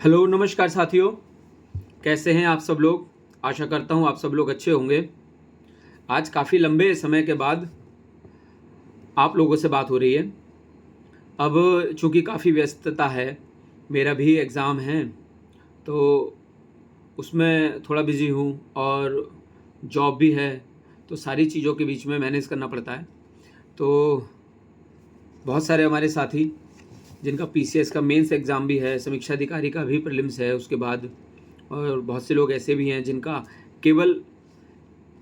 Hello नमस्कार साथियों, कैसे हैं आप सब लोग। आशा करता हूं आप सब लोग अच्छे होंगे। आज काफ़ी लंबे समय के बाद आप लोगों से बात हो रही है। अब चूंकि काफ़ी व्यस्तता है, मेरा भी एग्ज़ाम है तो उसमें थोड़ा बिज़ी हूं और जॉब भी है, तो सारी चीज़ों के बीच में मैनेज करना पड़ता है। तो बहुत सारे हमारे साथी जिनका पीसीएस का मेंस एग्ज़ाम भी है, समीक्षा अधिकारी का भी प्रीलिम्स है उसके बाद, और बहुत से लोग ऐसे भी हैं जिनका केवल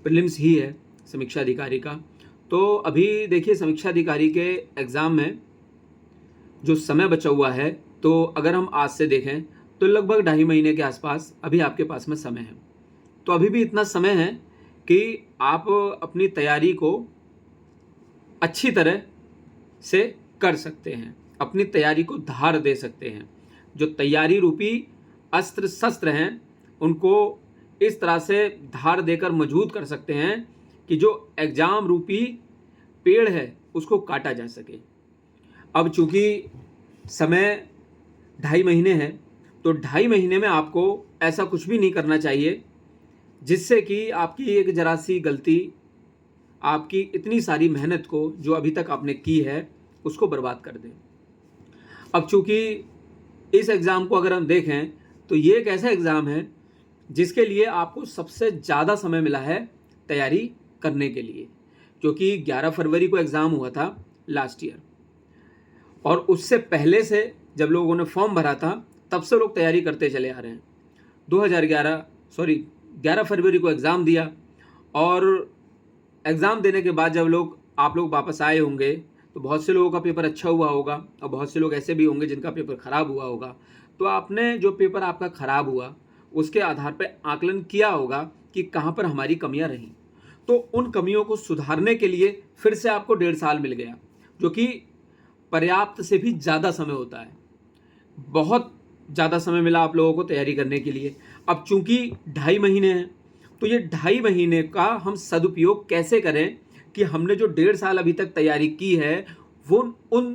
प्रीलिम्स ही है समीक्षा अधिकारी का। तो अभी देखिए, समीक्षा अधिकारी के एग्ज़ाम में जो समय बचा हुआ है, तो अगर हम आज से देखें तो लगभग 2.5 महीने के आसपास अभी आपके पास में समय है। तो अभी भी इतना समय है कि आप अपनी तैयारी को अच्छी तरह से कर सकते हैं, अपनी तैयारी को धार दे सकते हैं। जो तैयारी रूपी अस्त्र शस्त्र हैं उनको इस तरह से धार देकर मजबूत कर सकते हैं कि जो एग्जाम रूपी पेड़ है उसको काटा जा सके। अब चूंकि समय 2.5 महीने है, तो 2.5 महीने में आपको ऐसा कुछ भी नहीं करना चाहिए जिससे कि आपकी एक जरा सी गलती आपकी इतनी सारी मेहनत को जो अभी तक आपने की है उसको बर्बाद कर दे। अब चूंकि इस एग्ज़ाम को अगर हम देखें तो ये एक ऐसा एग्ज़ाम है जिसके लिए आपको सबसे ज़्यादा समय मिला है तैयारी करने के लिए, क्योंकि 11 फरवरी को एग्ज़ाम हुआ था लास्ट ईयर, और उससे पहले से जब लोगों ने फॉर्म भरा था तब से लोग तैयारी करते चले आ रहे हैं। 11 फरवरी को एग्ज़ाम दिया, और एग्ज़ाम देने के बाद जब आप लोग वापस आए होंगे तो बहुत से लोगों का पेपर अच्छा हुआ होगा और बहुत से लोग ऐसे भी होंगे जिनका पेपर ख़राब हुआ होगा। तो आपने जो पेपर आपका ख़राब हुआ उसके आधार पर आकलन किया होगा कि कहाँ पर हमारी कमियाँ रहीं। तो उन कमियों को सुधारने के लिए फिर से आपको 1.5 साल मिल गया, जो कि पर्याप्त से भी ज़्यादा समय होता है। बहुत ज़्यादा समय मिला आप लोगों को तैयारी करने के लिए। अब चूंकि 2.5 महीने हैं, तो ये 2.5 महीने का हम सदुपयोग कैसे करें कि हमने जो 1.5 साल अभी तक तैयारी की है वो उन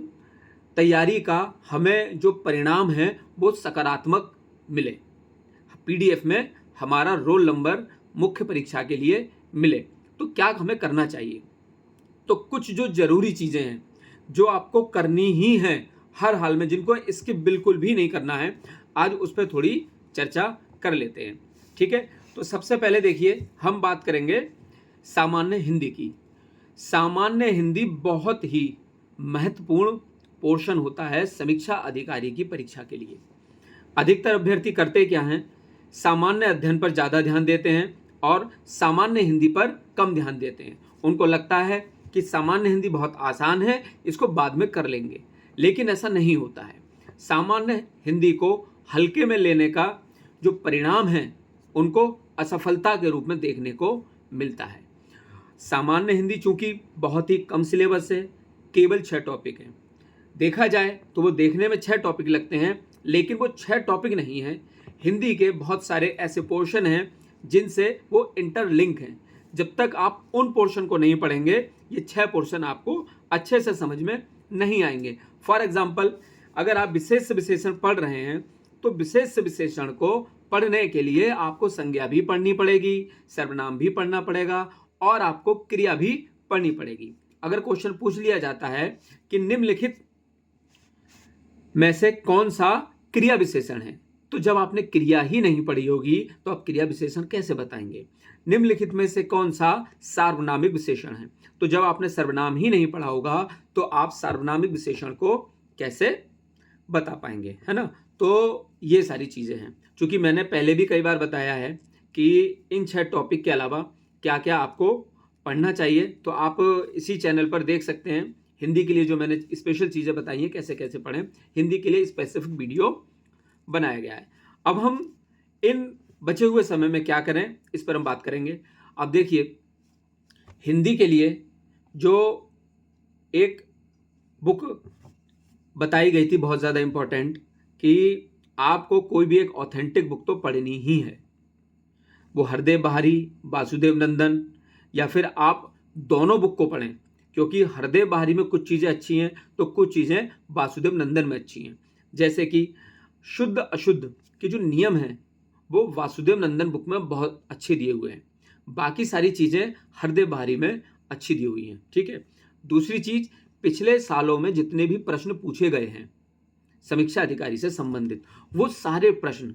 तैयारी का हमें जो परिणाम है वो सकारात्मक मिले, पीडीएफ में हमारा रोल नंबर मुख्य परीक्षा के लिए मिले। तो क्या हमें करना चाहिए? तो कुछ जो जरूरी चीज़ें हैं जो आपको करनी ही हैं हर हाल में, जिनको स्किप बिल्कुल भी नहीं करना है, आज उस पर थोड़ी चर्चा कर लेते हैं। ठीक है, तो सबसे पहले देखिए हम बात करेंगे सामान्य हिंदी की। सामान्य हिंदी बहुत ही महत्वपूर्ण पोर्शन होता है समीक्षा अधिकारी की परीक्षा के लिए। अधिकतर अभ्यर्थी करते क्या हैं, सामान्य अध्ययन पर ज़्यादा ध्यान देते हैं और सामान्य हिंदी पर कम ध्यान देते हैं। उनको लगता है कि सामान्य हिंदी बहुत आसान है, इसको बाद में कर लेंगे, लेकिन ऐसा नहीं होता है। सामान्य हिंदी को हल्के में लेने का जो परिणाम है उनको असफलता के रूप में देखने को मिलता है। सामान्य हिंदी चूंकि बहुत ही कम सिलेबस है, केवल 6 टॉपिक हैं। देखा जाए तो वो देखने में 6 टॉपिक लगते हैं, लेकिन वो 6 टॉपिक नहीं है। हिंदी के बहुत सारे ऐसे पोर्शन हैं जिनसे वो इंटरलिंक हैं। जब तक आप उन पोर्शन को नहीं पढ़ेंगे ये 6 पोर्शन आपको अच्छे से समझ में नहीं आएंगे। फॉर एग्जाम्पल, अगर आप विशेष विशेषण पढ़ रहे हैं तो विशेष विशेषण को पढ़ने के लिए आपको संज्ञा भी पढ़नी पड़ेगी, सर्वनाम भी पढ़ना पड़ेगा और आपको क्रिया भी पढ़नी पड़ेगी। अगर क्वेश्चन पूछ लिया जाता है कि निम्नलिखित में से कौन सा क्रिया विशेषण है, तो जब आपने क्रिया ही नहीं पढ़ी होगी तो आप क्रिया विशेषण कैसे बताएंगे। निम्नलिखित में से कौन सा सार्वनामिक विशेषण है, तो जब आपने सर्वनाम ही नहीं पढ़ा होगा तो आप सार्वनामिक विशेषण को कैसे बता पाएंगे, है ना। तो ये सारी चीजें हैं। चूंकि मैंने पहले भी कई बार बताया है कि इन 6 टॉपिक के अलावा क्या क्या आपको पढ़ना चाहिए, तो आप इसी चैनल पर देख सकते हैं। हिंदी के लिए जो मैंने स्पेशल चीज़ें बताई हैं कैसे कैसे पढ़ें, हिंदी के लिए स्पेसिफिक वीडियो बनाया गया है। अब हम इन बचे हुए समय में क्या करें इस पर हम बात करेंगे। अब देखिए, हिंदी के लिए जो एक बुक बताई गई थी बहुत ज़्यादा इम्पोर्टेंट, कि आपको कोई भी एक ऑथेंटिक बुक तो पढ़नी ही है, वो हरदेव बहारी, वासुदेव नंदन, या फिर आप दोनों बुक को पढ़ें, क्योंकि हरदेव बहारी में कुछ चीज़ें अच्छी हैं तो कुछ चीज़ें वासुदेव नंदन में अच्छी हैं। जैसे कि शुद्ध अशुद्ध के जो नियम हैं वो वासुदेव नंदन बुक में बहुत अच्छे दिए हुए हैं। बाकी सारी चीज़ें हरदेव बहारी में अच्छी दी हुई हैं, ठीक है। दूसरी चीज़, पिछले सालों में जितने भी प्रश्न पूछे गए हैं समीक्षा अधिकारी से संबंधित, वो सारे प्रश्न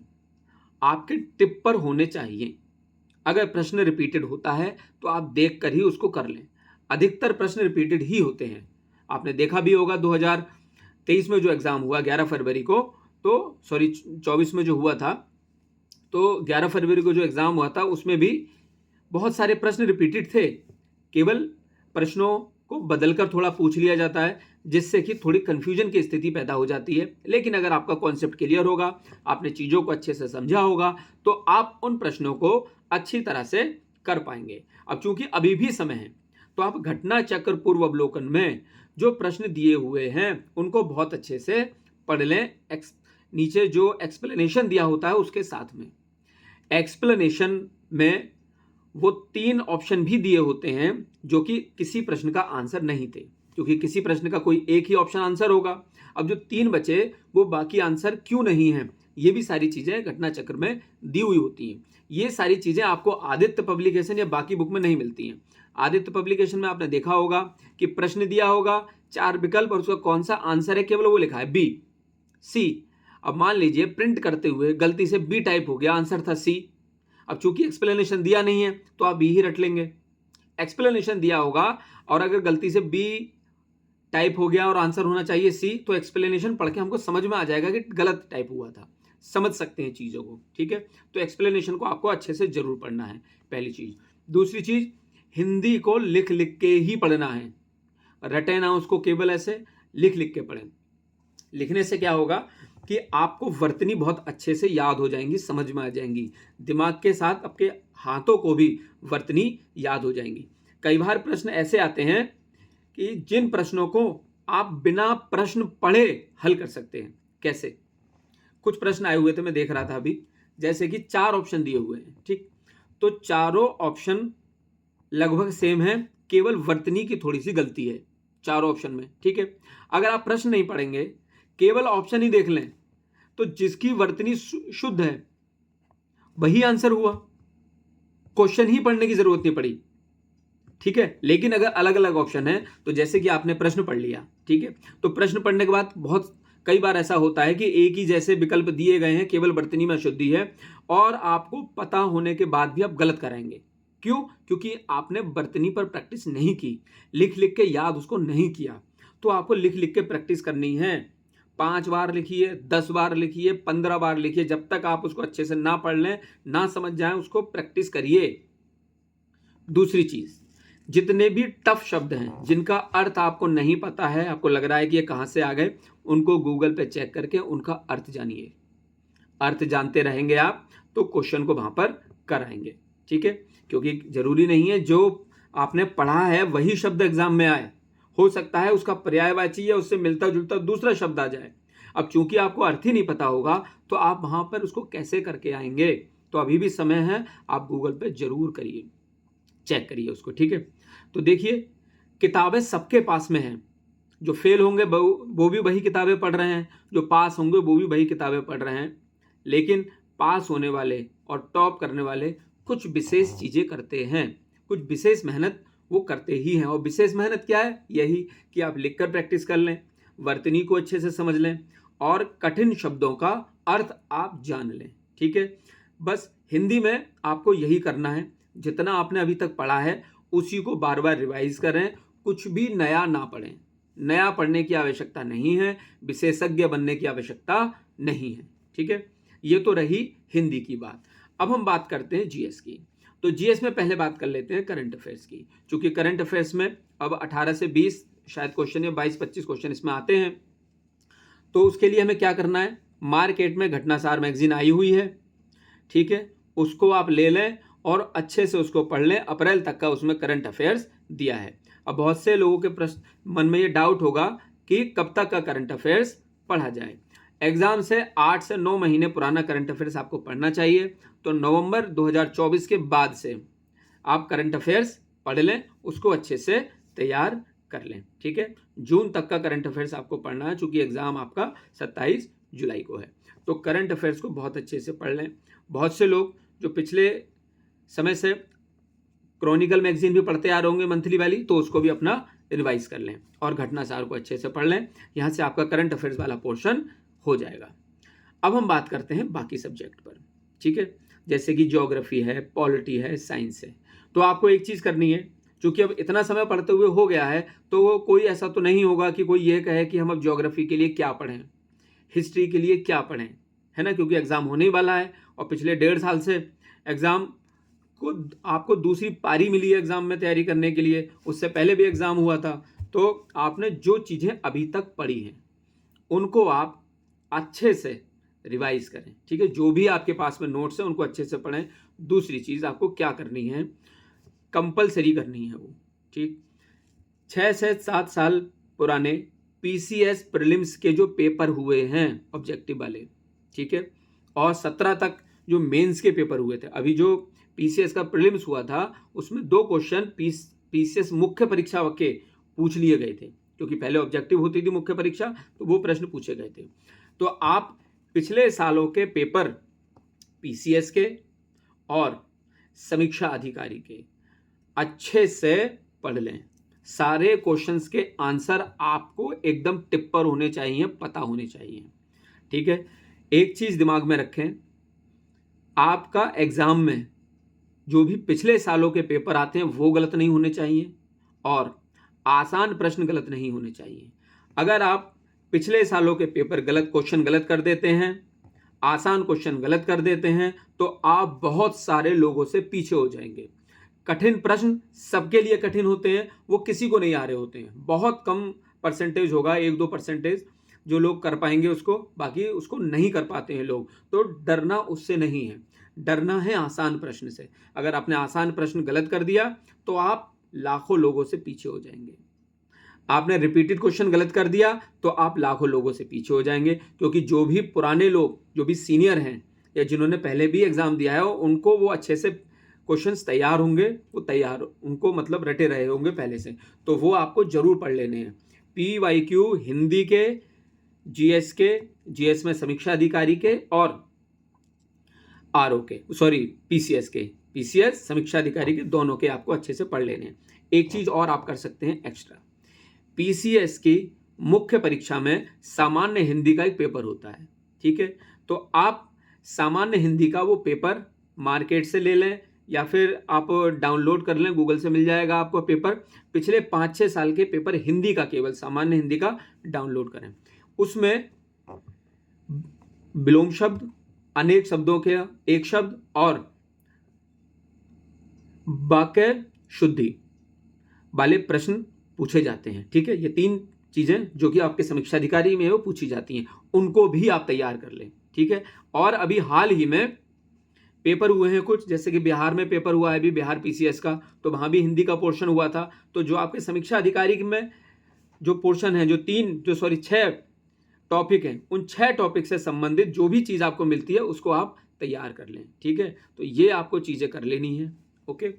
आपके टिप पर होने चाहिए। अगर प्रश्न रिपीटेड होता है तो आप देख कर ही उसको कर लें। अधिकतर प्रश्न रिपीटेड ही होते हैं। आपने देखा भी होगा 2023 में जो एग्ज़ाम हुआ 11 फरवरी को, तो सॉरी 24 में जो हुआ था, तो 11 फरवरी को जो एग्ज़ाम हुआ था उसमें भी बहुत सारे प्रश्न रिपीटेड थे। केवल प्रश्नों को बदलकर थोड़ा पूछ लिया जाता है, जिससे कि थोड़ी कन्फ्यूजन की स्थिति पैदा हो जाती है। लेकिन अगर आपका कॉन्सेप्ट क्लियर होगा, आपने चीज़ों को अच्छे से समझा होगा, तो आप उन प्रश्नों को अच्छी तरह से कर पाएंगे। अब चूंकि अभी भी समय है, तो आप घटना चक्र पूर्व अवलोकन में जो प्रश्न दिए हुए हैं उनको बहुत अच्छे से पढ़ लें। नीचे जो एक्सप्लेनेशन दिया होता है उसके साथ में एक्सप्लेनेशन में वो 3 ऑप्शन भी दिए होते हैं जो कि किसी प्रश्न का आंसर नहीं थे, क्योंकि किसी प्रश्न का कोई एक ही ऑप्शन आंसर होगा। अब जो 3 बचे वो बाकी आंसर क्यों नहीं हैं, ये भी सारी चीज़ें घटना चक्र में दी हुई होती हैं। ये सारी चीज़ें आपको आदित्य पब्लिकेशन या बाकी बुक में नहीं मिलती हैं। आदित्य पब्लिकेशन में आपने देखा होगा कि प्रश्न दिया होगा, 4 विकल्प और उसका कौन सा आंसर है केवल वो लिखा है बी, सी। अब मान लीजिए प्रिंट करते हुए गलती से बी टाइप हो गया, आंसर था सी। अब चूंकि एक्सप्लेनेशन दिया नहीं है तो आप बी ही रट लेंगे। एक्सप्लेनेशन दिया होगा और अगर गलती से बी टाइप हो गया और आंसर होना चाहिए सी, तो एक्सप्लेनेशन पढ़ के हमको समझ में आ जाएगा कि गलत टाइप हुआ था। समझ सकते हैं चीज़ों को, ठीक है। तो एक्सप्लेनेशन को आपको अच्छे से जरूर पढ़ना है, पहली चीज़। दूसरी चीज़, हिंदी को लिख लिख के ही पढ़ना है, रटे ना उसको, केवल ऐसे लिख लिख के पढ़ें। लिखने से क्या होगा कि आपको वर्तनी बहुत अच्छे से याद हो जाएंगी, समझ में आ जाएंगी। दिमाग के साथ आपके हाथों को भी वर्तनी याद हो जाएंगी। कई बार प्रश्न ऐसे आते हैं कि जिन प्रश्नों को आप बिना प्रश्न पढ़े हल कर सकते हैं। कैसे? कुछ प्रश्न आए हुए थे, मैं देख रहा था अभी, जैसे कि 4 ऑप्शन दिए हुए हैं, ठीक। तो चारों ऑप्शन लगभग सेम है, केवल वर्तनी की थोड़ी सी गलती है चारों ऑप्शन में, ठीक है। अगर आप प्रश्न नहीं पढ़ेंगे, केवल ऑप्शन ही देख लें, तो जिसकी वर्तनी शुद्ध है वही आंसर हुआ, क्वेश्चन ही पढ़ने की जरूरत नहीं पड़ी, ठीक है। लेकिन अगर अलग अलग ऑप्शन है, तो जैसे कि आपने प्रश्न पढ़ लिया, ठीक है, तो प्रश्न पढ़ने के बाद बहुत कई बार ऐसा होता है कि एक ही जैसे विकल्प दिए गए हैं, केवल वर्तनी में अशुद्धि है, और आपको पता होने के बाद भी आप गलत कराएंगे। क्यों? क्योंकि आपने वर्तनी पर प्रैक्टिस नहीं की, लिख लिख के याद उसको नहीं किया। तो आपको लिख लिख के प्रैक्टिस करनी है। 5 बार लिखिए, 10 बार लिखिए, 15 बार लिखिए, जब तक आप उसको अच्छे से ना पढ़ लें, ना समझ जाए, उसको प्रैक्टिस करिए। दूसरी चीज, जितने भी टफ शब्द हैं जिनका अर्थ आपको नहीं पता है, आपको लग रहा है कि ये कहां से आ गए, उनको गूगल पे चेक करके उनका अर्थ जानिए। अर्थ जानते रहेंगे आप तो क्वेश्चन को वहां पर कराएंगे, ठीक है। क्योंकि जरूरी नहीं है जो आपने पढ़ा है वही शब्द एग्जाम में आए, हो सकता है उसका पर्यायवाची या उससे मिलता जुलता दूसरा शब्द आ जाए। अब चूंकि आपको अर्थ ही नहीं पता होगा तो आप वहां पर उसको कैसे करके आएंगे? तो अभी भी समय है, आप गूगल पे जरूर करिए, चेक करिए उसको, ठीक है। तो देखिए, किताबें सबके पास में हैं। जो फेल होंगे वो भी वही किताबें पढ़ रहे हैं, जो पास होंगे वो भी वही किताबें पढ़ रहे हैं। लेकिन पास होने वाले और टॉप करने वाले कुछ विशेष चीज़ें करते हैं, कुछ विशेष मेहनत वो करते ही हैं। और विशेष मेहनत क्या है? यही कि आप लिखकर प्रैक्टिस कर लें, वर्तनी को अच्छे से समझ लें और कठिन शब्दों का अर्थ आप जान लें, ठीक है। बस हिंदी में आपको यही करना है, जितना आपने अभी तक पढ़ा है उसी को बार बार रिवाइज करें, कुछ भी नया ना पढ़ें। नया पढ़ने की आवश्यकता नहीं है, विशेषज्ञ बनने की आवश्यकता नहीं है, ठीक है। ये तो रही हिंदी की बात। अब हम बात करते हैं जीएस की। तो जीएस में पहले बात कर लेते हैं करंट अफेयर्स की, क्योंकि करंट अफेयर्स में अब 18 से 20 शायद क्वेश्चन या 22-25 क्वेश्चन इसमें आते हैं। तो उसके लिए हमें क्या करना है? मार्केट में घटनासार मैगजीन आई हुई है, ठीक है, उसको आप ले लें और अच्छे से उसको पढ़ लें। अप्रैल तक का उसमें करंट अफेयर्स दिया है। अब बहुत से लोगों के प्रश्न मन में ये डाउट होगा कि कब तक का करंट अफेयर्स पढ़ा जाए। एग्जाम से 8 से 9 महीने पुराना करंट अफेयर्स आपको पढ़ना चाहिए। तो नवंबर 2024 के बाद से आप करंट अफेयर्स पढ़ लें, उसको अच्छे से तैयार कर लें, ठीक है। जून तक का करंट अफेयर्स आपको पढ़ना है, चूंकि एग्जाम आपका 27 जुलाई को है। तो करंट अफेयर्स को बहुत अच्छे से पढ़ लें। बहुत से लोग जो पिछले समय से क्रॉनिकल मैगजीन भी पढ़ते आ रहे होंगे मंथली वाली, तो उसको भी अपना रिवाइज कर लें और घटनासार को अच्छे से पढ़ लें। यहाँ से आपका करंट अफेयर्स वाला पोर्शन हो जाएगा। अब हम बात करते हैं बाकी सब्जेक्ट पर, ठीक है, जैसे कि ज्योग्राफी है, पॉलिटी है, साइंस है। तो आपको एक चीज़ करनी है, क्योंकि अब इतना समय पढ़ते हुए हो गया है, तो कोई ऐसा तो नहीं होगा कि कोई ये कहे कि हम अब ज्योग्राफी के लिए क्या पढ़ें, हिस्ट्री के लिए क्या पढ़ें, है ना, क्योंकि एग्ज़ाम होने ही वाला है और पिछले 1.5 साल से एग्ज़ाम को आपको दूसरी पारी मिली है एग्ज़ाम में तैयारी करने के लिए। उससे पहले भी एग्ज़ाम हुआ था, तो आपने जो चीज़ें अभी तक पढ़ी हैं उनको आप अच्छे से रिवाइज करें, ठीक है। जो भी आपके पास में नोट्स हैं उनको अच्छे से पढ़ें। दूसरी चीज़ आपको क्या करनी है, कंपलसरी करनी है वो, ठीक, 6 से 7 साल पुराने पीसीएस प्रीलिम्स के जो पेपर हुए हैं ऑब्जेक्टिव वाले, ठीक है, और 17 तक जो मेंस के पेपर हुए थे। अभी जो पीसीएस का प्रीलिम्स हुआ था उसमें 2 क्वेश्चन पीसीएस मुख्य परीक्षा के पूछ लिए गए थे, क्योंकि पहले ऑब्जेक्टिव होती थी मुख्य परीक्षा, तो वो प्रश्न पूछे गए थे। तो आप पिछले सालों के पेपर पीसीएस के और समीक्षा अधिकारी के अच्छे से पढ़ लें। सारे क्वेश्चंस के आंसर आपको एकदम टिप पर होने चाहिए, पता होने चाहिए, ठीक है। एक चीज़ दिमाग में रखें, आपका एग्ज़ाम में जो भी पिछले सालों के पेपर आते हैं वो गलत नहीं होने चाहिए और आसान प्रश्न गलत नहीं होने चाहिए। अगर आप पिछले सालों के पेपर क्वेश्चन गलत कर देते हैं, आसान क्वेश्चन गलत कर देते हैं, तो आप बहुत सारे लोगों से पीछे हो जाएंगे। कठिन प्रश्न सबके लिए कठिन होते हैं, वो किसी को नहीं आ रहे होते हैं। बहुत कम परसेंटेज होगा, 1-2% जो लोग कर पाएंगे उसको, बाकी उसको नहीं कर पाते हैं लोग। तो डरना उससे नहीं है, डरना है आसान प्रश्न से। अगर आपने आसान प्रश्न गलत कर दिया तो आप लाखों लोगों से पीछे हो जाएंगे। आपने रिपीटेड क्वेश्चन गलत कर दिया तो आप लाखों लोगों से पीछे हो जाएंगे, क्योंकि जो भी पुराने लोग, जो भी सीनियर हैं या जिन्होंने पहले भी एग्जाम दिया है, उनको वो अच्छे से क्वेश्चंस तैयार होंगे, वो तैयार, उनको मतलब रटे रहे होंगे पहले से, तो वो आपको जरूर पढ़ लेने हैं। PYQ हिंदी के, जीएस के, जीएस में समीक्षा अधिकारी के और आरओ के, सॉरी पीसीएस के, पीसीएस समीक्षा अधिकारी के, दोनों के आपको अच्छे से पढ़ लेने हैं। एक चीज और आप कर सकते हैं एक्स्ट्रा, पीसीएस की मुख्य परीक्षा में सामान्य हिंदी का एक पेपर होता है, ठीक है। तो आप सामान्य हिंदी का वो पेपर मार्केट से ले लें या फिर आप डाउनलोड कर लें, गूगल से मिल जाएगा आपको पेपर। पिछले 5-6 साल के पेपर हिंदी का, केवल सामान्य हिंदी का डाउनलोड करें। उसमें विलोम शब्द, अनेक शब्दों के एक शब्द और वाक्य शुद्धि वाले प्रश्न पूछे जाते हैं, ठीक है। ये 3 चीजें जो कि आपके समीक्षा अधिकारी में वो पूछी जाती हैं, उनको भी आप तैयार कर लें, ठीक है। और अभी हाल ही में पेपर हुए हैं कुछ, जैसे कि बिहार में पेपर हुआ है अभी, बिहार पीसीएस का, तो वहां भी हिंदी का पोर्शन हुआ था। तो जो आपके समीक्षा अधिकारी में जो पोर्शन है, जो 6 टॉपिक हैं, उन 6 टॉपिक से संबंधित जो भी चीज़ आपको मिलती है उसको आप तैयार कर लें, ठीक है। तो ये आपको चीज़ें कर लेनी है, ओके।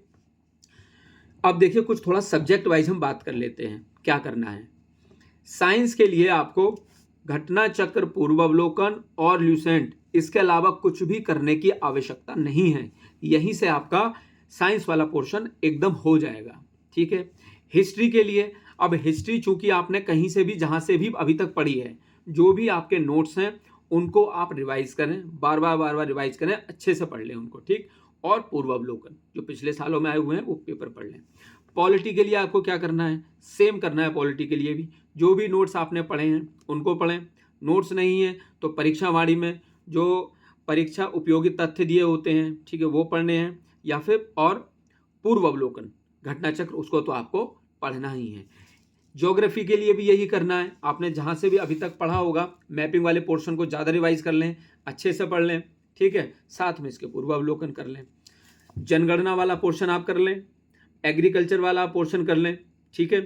अब देखिए कुछ थोड़ा सब्जेक्ट वाइज हम बात कर लेते हैं, क्या करना है। साइंस के लिए आपको घटना चक्र, पूर्वावलोकन और ल्यूसेंट, इसके अलावा कुछ भी करने की आवश्यकता नहीं है। यहीं से आपका साइंस वाला पोर्शन एकदम हो जाएगा, ठीक है। हिस्ट्री के लिए, अब हिस्ट्री चूंकि आपने कहीं से भी, जहां से भी अभी तक पढ़ी है, जो भी आपके नोट्स हैं उनको आप रिवाइज करें, बार बार रिवाइज करें, अच्छे से पढ़ लें उनको, ठीक। और पूर्वावलोकन जो पिछले सालों में आए हुए हैं वो पेपर पढ़ लें। पॉलिटी के लिए आपको क्या करना है, सेम करना है। पॉलिटी के लिए भी जो भी नोट्स आपने पढ़े हैं उनको पढ़ें। नोट्स नहीं है तो परीक्षा वाणी में जो परीक्षा उपयोगी तथ्य दिए होते हैं, ठीक है, वो पढ़ने हैं, या फिर और पूर्वावलोकन, घटना चक्र, उसको तो आपको पढ़ना ही है। ज्योग्राफी के लिए भी यही करना है। आपने जहाँ से भी अभी तक पढ़ा होगा, मैपिंग वाले पोर्शन को ज़्यादा रिवाइज कर लें, अच्छे से पढ़ लें, ठीक है, साथ में इसके पूर्वावलोकन कर लें। जनगणना वाला पोर्शन आप कर लें, एग्रीकल्चर वाला पोर्शन कर लें, ठीक है,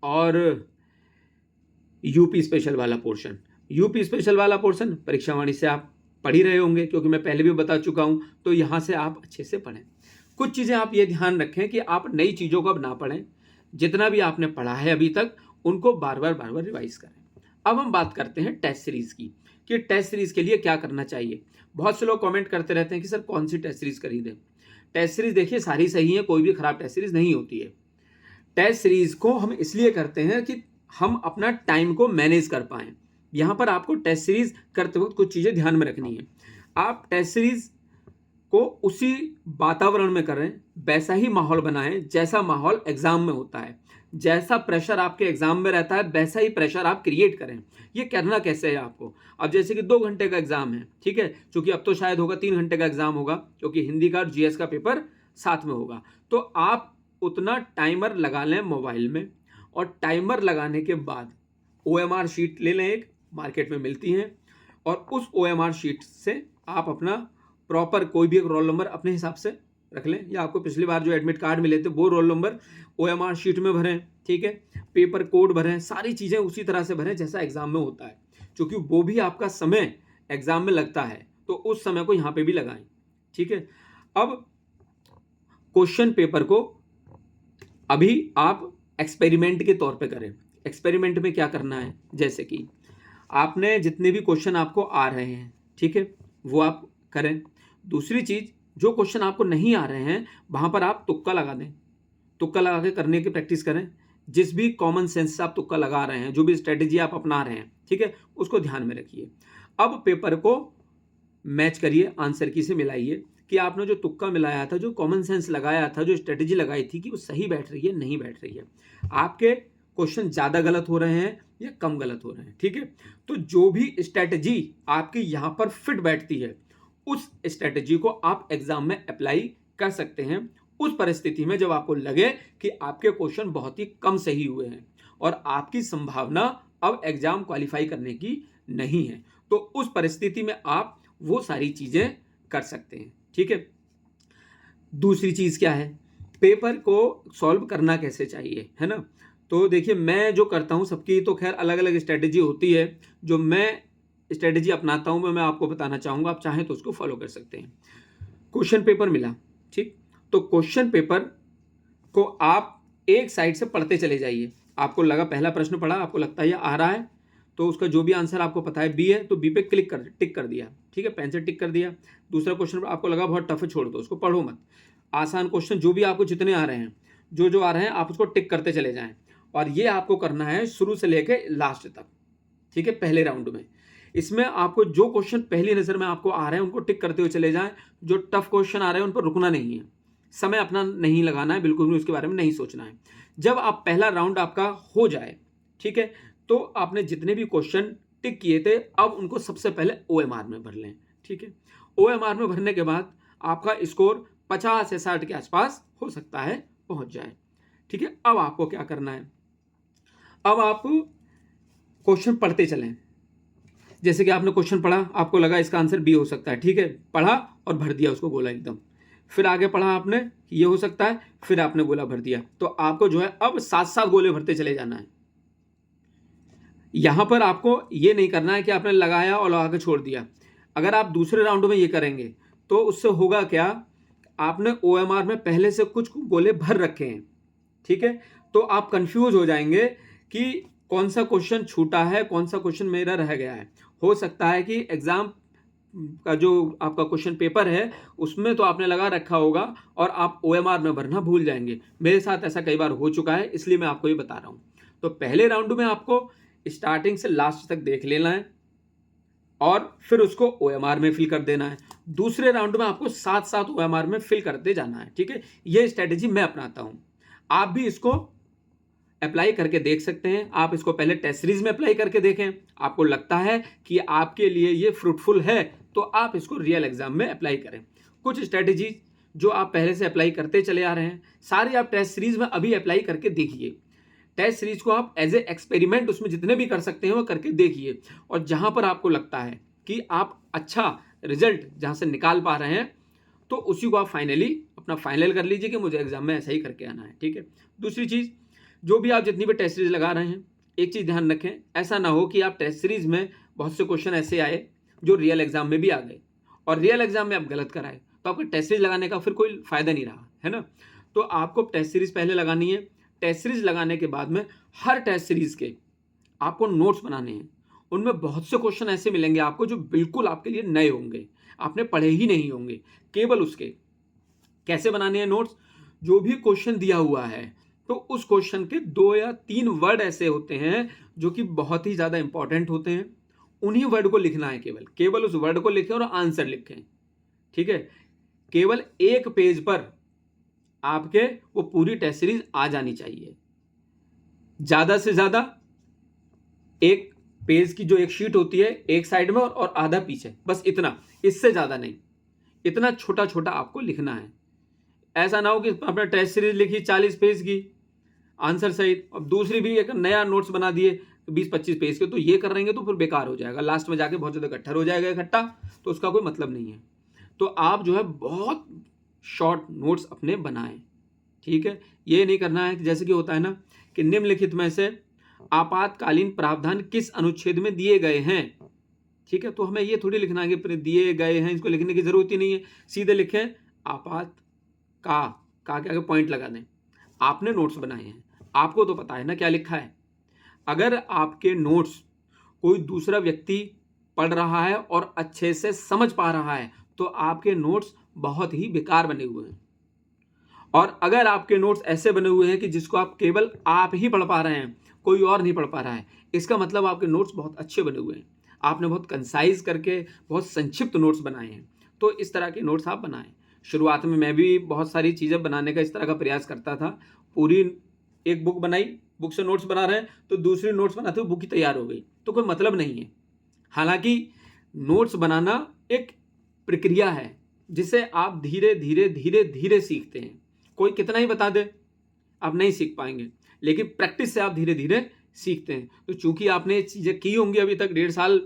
और यूपी स्पेशल वाला पोर्शन परीक्षा वाणी से आप पढ़ ही रहे होंगे, क्योंकि मैं पहले भी बता चुका हूँ, तो यहाँ से आप अच्छे से पढ़ें। कुछ चीज़ें आप ये ध्यान रखें कि आप नई चीज़ों को अब ना पढ़ें, जितना भी आपने पढ़ा है अभी तक उनको बार बार रिवाइज करें। अब हम बात करते हैं टेस्ट सीरीज की। कि टेस्ट सीरीज़ के लिए क्या करना चाहिए। बहुत से लोग कमेंट करते रहते हैं कि सर कौन सी टेस्ट सीरीज़ खरीदें। टेस्ट सीरीज़ देखिए सारी सही है, कोई भी ख़राब टेस्ट सीरीज़ नहीं होती है। टेस्ट सीरीज़ को हम इसलिए करते हैं कि हम अपना टाइम को मैनेज कर पाएँ। यहाँ पर आपको टेस्ट सीरीज़ करते वक्त कुछ चीज़ें ध्यान में रखनी है। आप टेस्ट सीरीज़ को उसी वातावरण में करें, वैसा ही माहौल बनाएं जैसा माहौल एग्जाम में होता है। जैसा प्रेशर आपके एग्जाम में रहता है वैसा ही प्रेशर आप क्रिएट करें। ये करना कैसे है आपको, अब जैसे कि 2 घंटे का एग्जाम है, ठीक है, क्योंकि अब तो शायद होगा 3 घंटे का एग्जाम होगा, क्योंकि हिंदी का और जीएस का पेपर साथ में होगा। तो आप उतना टाइमर लगा लें मोबाइल में, और टाइमर लगाने के बाद OMR शीट ले लें, एक मार्केट में मिलती हैं, और उस OMR शीट से आप अपना प्रॉपर कोई भी एक रोल नंबर अपने हिसाब से रख लें, या आपको पिछली बार जो एडमिट कार्ड मिले थे वो रोल नंबर OMR शीट में भरें, ठीक है, पेपर कोड भरें, सारी चीज़ें उसी तरह से भरें जैसा एग्जाम में होता है, क्योंकि वो भी आपका समय एग्जाम में लगता है, तो उस समय को यहाँ पे भी लगाएं, ठीक है। अब क्वेश्चन पेपर को अभी आप एक्सपेरिमेंट के तौर पे करें। एक्सपेरिमेंट में क्या करना है, जैसे कि आपने जितने भी क्वेश्चन आपको आ रहे हैं, ठीक है, वो आप करें। दूसरी चीज़, जो क्वेश्चन आपको नहीं आ रहे हैं वहाँ पर आप तुक्का लगा दें, तुक्का लगा के करने की प्रैक्टिस करें। जिस भी कॉमन सेंस से आप तुक्का लगा रहे हैं, जो भी स्ट्रेटेजी आप अपना रहे हैं, ठीक है, उसको ध्यान में रखिए। अब पेपर को मैच करिए, आंसर की से मिलाइए कि आपने जो तुक्का मिलाया था, जो कॉमन सेंस लगाया था, जो स्ट्रेटेजी लगाई थी, कि वो सही बैठ रही है नहीं बैठ रही है। आपके क्वेश्चन ज़्यादा गलत हो रहे हैं या कम गलत हो रहे हैं, ठीक है। तो जो भी स्ट्रेटेजी आपकी यहाँ पर फिट बैठती है, उस स्ट्रेटेजी को आप एग्जाम में अप्लाई कर सकते हैं, उस परिस्थिति में जब आपको लगे कि आपके क्वेश्चन बहुत ही कम सही हुए हैं और आपकी संभावना अब एग्जाम क्वालिफाई करने की नहीं है, तो उस परिस्थिति में आप वो सारी चीजें कर सकते हैं, ठीक है। दूसरी चीज क्या है, पेपर को सॉल्व करना कैसे चाहिए, है ना। तो देखिए, मैं जो करता हूं, सबकी तो खैर अलग अलग स्ट्रेटेजी होती है, जो मैं स्ट्रेटेजी अपनाता हूं मैं आपको बताना चाहूंगा, आप चाहें तो उसको फॉलो कर सकते हैं। क्वेश्चन पेपर मिला, ठीक, तो क्वेश्चन पेपर को आप एक साइड से पढ़ते चले जाइए। आपको लगा पहला प्रश्न पढ़ा, आपको लगता है ये आ रहा है, तो उसका जो भी आंसर आपको पता है बी है, तो बी पे टिक कर दिया, ठीक है, पेन से टिक कर दिया। दूसरा क्वेश्चन आपको लगा बहुत टफ है, छोड़ दो उसको, पढ़ो मत। आसान क्वेश्चन जो भी आपको जितने आ रहे हैं, जो आ रहे हैं, आप उसको टिक करते चले जाएं, और ये आपको करना है शुरू से लेके लास्ट तक, ठीक है, पहले राउंड में। इसमें आपको जो क्वेश्चन पहली नज़र में आपको आ रहे हैं उनको टिक करते हुए चले जाएं, जो टफ क्वेश्चन आ रहे हैं उन पर रुकना नहीं है, समय अपना नहीं लगाना है, बिल्कुल भी उसके बारे में नहीं सोचना है। जब आप पहला राउंड आपका हो जाए, ठीक है, तो आपने जितने भी क्वेश्चन टिक किए थे, अब उनको सबसे पहले OMR में भर लें, ठीक है। OMR में भरने के बाद आपका स्कोर 50 से 60 के आसपास हो सकता है पहुंच जाए, ठीक है। अब आपको क्या करना है, अब आप क्वेश्चन पढ़ते चलें। जैसे कि आपने क्वेश्चन पढ़ा, आपको लगा इसका आंसर बी हो सकता है, ठीक है, पढ़ा और भर दिया उसको गोला एकदम। फिर आगे पढ़ा आपने, ये हो सकता है, फिर आपने गोला भर दिया। तो आपको जो है अब 7-7 गोले भरते चले जाना है। यहां पर आपको ये नहीं करना है कि आपने लगाया और लगा के छोड़ दिया। अगर आप दूसरे राउंड में ये करेंगे तो उससे होगा क्या, आपने OMR में पहले से कुछ गोले भर रखे हैं, ठीक है, तो आप कंफ्यूज हो जाएंगे कि कौन सा क्वेश्चन छूटा है, कौन सा क्वेश्चन मेरा रह गया है। हो सकता है कि एग्जाम का जो आपका क्वेश्चन पेपर है उसमें तो आपने लगा रखा होगा और आप OMR में भरना भूल जाएंगे। मेरे साथ ऐसा कई बार हो चुका है, इसलिए मैं आपको ये बता रहा हूं। तो पहले राउंड में आपको स्टार्टिंग से लास्ट तक देख लेना है और फिर उसको OMR में फिल कर देना है। दूसरे राउंड में आपको साथ साथ OMR में फिल करते जाना है, ठीक है। ये स्ट्रेटेजी मैं अपनाता हूं, आप भी इसको अप्लाई करके देख सकते हैं। आप इसको पहले टेस्ट सीरीज में अप्लाई करके देखें, आपको लगता है कि आपके लिए ये फ्रूटफुल है तो आप इसको रियल एग्जाम में अप्लाई करें। कुछ स्ट्रेटेजी जो आप पहले से अप्लाई करते चले आ रहे हैं, सारी आप टेस्ट सीरीज में अभी अप्लाई करके देखिए। टेस्ट सीरीज को आप एज ए एक्सपेरिमेंट उसमें जितने भी कर सकते हैं वो करके देखिए, और जहां पर आपको लगता है कि आप अच्छा रिजल्ट जहां से निकाल पा रहे हैं, तो उसी को आप फाइनली अपना फाइनल कर लीजिए कि मुझे एग्जाम में ऐसा ही करके आना है, ठीक है। दूसरी चीज़, जो भी आप जितनी भी टेस्ट सीरीज लगा रहे हैं, एक चीज़ ध्यान रखें, ऐसा ना हो कि आप टेस्ट सीरीज में बहुत से क्वेश्चन ऐसे आए जो रियल एग्जाम में भी आ गए और रियल एग्जाम में आप गलत कराए, तो आपका टेस्ट सीरीज लगाने का फिर कोई फायदा नहीं रहा, है ना। तो आपको टेस्ट सीरीज पहले लगानी है। टेस्ट सीरीज लगाने के बाद में हर टेस्ट सीरीज के आपको नोट्स बनाने हैं। उनमें बहुत से क्वेश्चन ऐसे मिलेंगे आपको जो बिल्कुल आपके लिए नए होंगे, आपने पढ़े ही नहीं होंगे। केवल उसके कैसे बनाने हैं नोट्स, जो भी क्वेश्चन दिया हुआ है तो उस क्वेश्चन के 2 या 3 वर्ड ऐसे होते हैं जो कि बहुत ही ज्यादा इंपॉर्टेंट होते हैं, उन्हीं वर्ड को लिखना है। केवल केवल उस वर्ड को लिखें और आंसर लिखें, ठीक है। केवल एक पेज पर आपके वो पूरी टेस्ट सीरीज आ जानी चाहिए। ज्यादा से ज्यादा एक पेज की जो एक शीट होती है एक साइड में और आधा पीछे, बस इतना, इससे ज्यादा नहीं। इतना छोटा छोटा आपको लिखना है। ऐसा ना हो कि अपना टेस्ट सीरीज लिखी 40 पेज की आंसर सहित, अब दूसरी भी एक नया नोट्स बना दिए 20-25 पेज के, तो ये कर रहेंगे तो फिर बेकार हो जाएगा, लास्ट में जाके बहुत ज्यादा गट्ठर हो जाएगा इकट्ठा, तो उसका कोई मतलब नहीं है। तो आप जो है बहुत शॉर्ट नोट्स अपने बनाएं, ठीक है। ये नहीं करना है कि जैसे कि होता है ना कि निम्नलिखित में से आपातकालीन प्रावधान किस अनुच्छेद में दिए गए हैं, ठीक है। तो हमें ये थोड़ी लिखना है कि दिए गए हैं, इसको लिखने की जरूरत ही नहीं है, सीधे लिखें आपात का के आगे पॉइंट लगा दें। आपने नोट्स बनाए हैं, आपको तो पता है ना क्या लिखा है। अगर आपके नोट्स कोई दूसरा व्यक्ति पढ़ रहा है और अच्छे से समझ पा रहा है तो आपके नोट्स बहुत ही बेकार बने हुए हैं। और अगर आपके नोट्स ऐसे बने हुए हैं कि जिसको आप केवल आप ही पढ़ पा रहे हैं, कोई और नहीं पढ़ पा रहा है, इसका मतलब आपके नोट्स बहुत अच्छे बने हुए हैं, आपने बहुत कंसाइज करके बहुत संक्षिप्त नोट्स बनाए हैं। तो इस तरह के नोट्स आप बनाएं। शुरुआत में मैं भी बहुत सारी चीज़ें बनाने का इस तरह का प्रयास करता था। पूरी एक बुक बनाई, बुक से नोट्स बना रहे हैं तो दूसरी नोट्स बनाते हुए बुक ही तैयार हो गई, तो कोई मतलब नहीं है। हालांकि नोट्स बनाना एक प्रक्रिया है जिसे आप धीरे धीरे धीरे धीरे सीखते हैं। कोई कितना ही बता दे आप नहीं सीख पाएंगे, लेकिन प्रैक्टिस से आप धीरे धीरे सीखते हैं। तो चूंकि आपने चीज़ें की होंगी, अभी तक 1.5 साल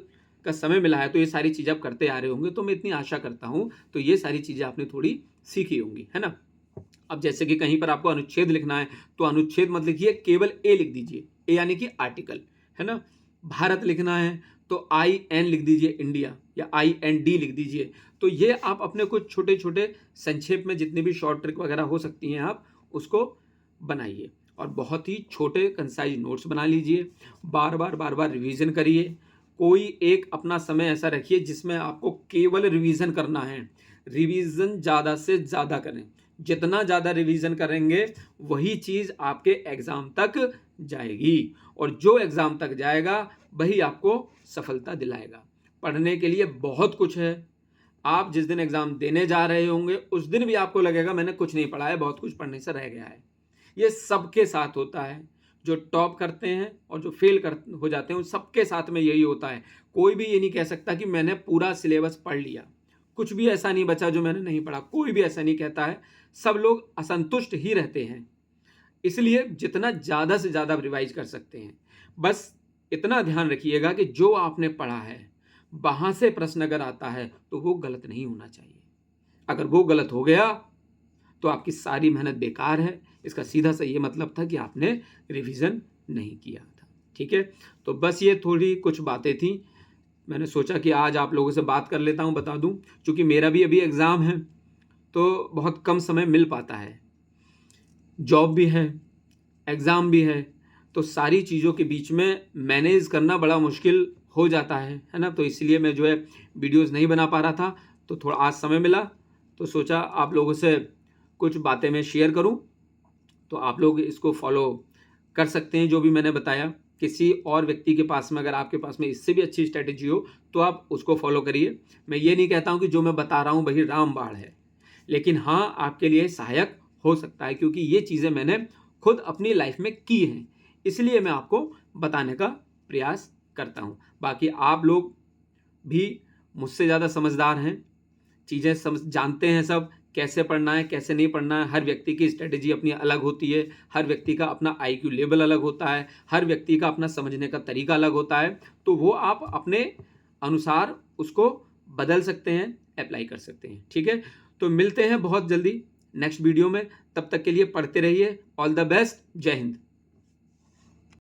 का समय मिला है, तो ये सारी चीज़ें आप करते आ रहे होंगे, तो मैं इतनी आशा करता हूँ तो ये सारी चीज़ें आपने थोड़ी सीखी होंगी, है ना। अब जैसे कि कहीं पर आपको अनुच्छेद लिखना है तो अनुच्छेद मत लिखिए, केवल ए लिख दीजिए, ए यानी कि आर्टिकल, है ना। भारत लिखना है तो IN लिख दीजिए, इंडिया, या IND लिख दीजिए। तो ये आप अपने कुछ छोटे छोटे संक्षेप में जितनी भी शॉर्ट ट्रिक वगैरह हो सकती हैं आप उसको बनाइए और बहुत ही छोटे कंसाइज नोट्स बना लीजिए। बार बार रिवीजन करिए। कोई एक अपना समय ऐसा रखिए जिसमें आपको केवल रिवीजन करना है। रिवीजन ज़्यादा से ज़्यादा करें, जितना ज़्यादा रिवीजन करेंगे वही चीज़ आपके एग्ज़ाम तक जाएगी, और जो एग्ज़ाम तक जाएगा वही आपको सफलता दिलाएगा। पढ़ने के लिए बहुत कुछ है। आप जिस दिन एग्ज़ाम देने जा रहे होंगे उस दिन भी आपको लगेगा मैंने कुछ नहीं पढ़ा है, बहुत कुछ पढ़ने से रह गया है। ये सबके साथ होता है, जो टॉप करते हैं और जो फेल हो जाते हैं उन सबके साथ में यही होता है। कोई भी ये नहीं कह सकता कि मैंने पूरा सिलेबस पढ़ लिया, कुछ भी ऐसा नहीं बचा जो मैंने नहीं पढ़ा, कोई भी ऐसा नहीं कहता है। सब लोग असंतुष्ट ही रहते हैं। इसलिए जितना ज़्यादा से ज़्यादा आप रिवाइज कर सकते हैं, बस इतना ध्यान रखिएगा कि जो आपने पढ़ा है वहाँ से प्रश्न अगर आता है तो वो गलत नहीं होना चाहिए। अगर वो गलत हो गया तो आपकी सारी मेहनत बेकार है। इसका सीधा सा ये मतलब था कि आपने रिवीजन नहीं किया था, ठीक है। तो बस ये थोड़ी कुछ बातें थी, मैंने सोचा कि आज आप लोगों से बात कर लेता हूँ, बता दूँ। क्योंकि मेरा भी अभी एग्ज़ाम है तो बहुत कम समय मिल पाता है, जॉब भी है, एग्ज़ाम भी है, तो सारी चीज़ों के बीच में मैनेज करना बड़ा मुश्किल हो जाता है ना। तो इसलिए मैं जो है वीडियोस नहीं बना पा रहा था। तो थोड़ा आज समय मिला तो सोचा आप लोगों से कुछ बातें मैं शेयर करूं। तो आप लोग इसको फॉलो कर सकते हैं जो भी मैंने बताया। किसी और व्यक्ति के पास में अगर आपके पास में इससे भी अच्छी स्ट्रेटेजी हो तो आप उसको फॉलो करिए। मैं ये नहीं कहता हूं कि जो मैं बता रहा हूं वही रामबाण है, लेकिन हाँ आपके लिए सहायक हो सकता है, क्योंकि ये चीज़ें मैंने खुद अपनी लाइफ में की हैं, इसलिए मैं आपको बताने का प्रयास करता हूँ। बाकी आप लोग भी मुझसे ज़्यादा समझदार हैं, चीज़ें जानते हैं सब, कैसे पढ़ना है कैसे नहीं पढ़ना है। हर व्यक्ति की स्ट्रेटेजी अपनी अलग होती है, हर व्यक्ति का अपना IQ लेवल अलग होता है, हर व्यक्ति का अपना समझने का तरीका अलग होता है। तो वो आप अपने अनुसार उसको बदल सकते हैं, अप्लाई कर सकते हैं, ठीक है। तो मिलते हैं बहुत जल्दी नेक्स्ट वीडियो में, तब तक के लिए पढ़ते रहिए। ऑल द बेस्ट, जय हिंद।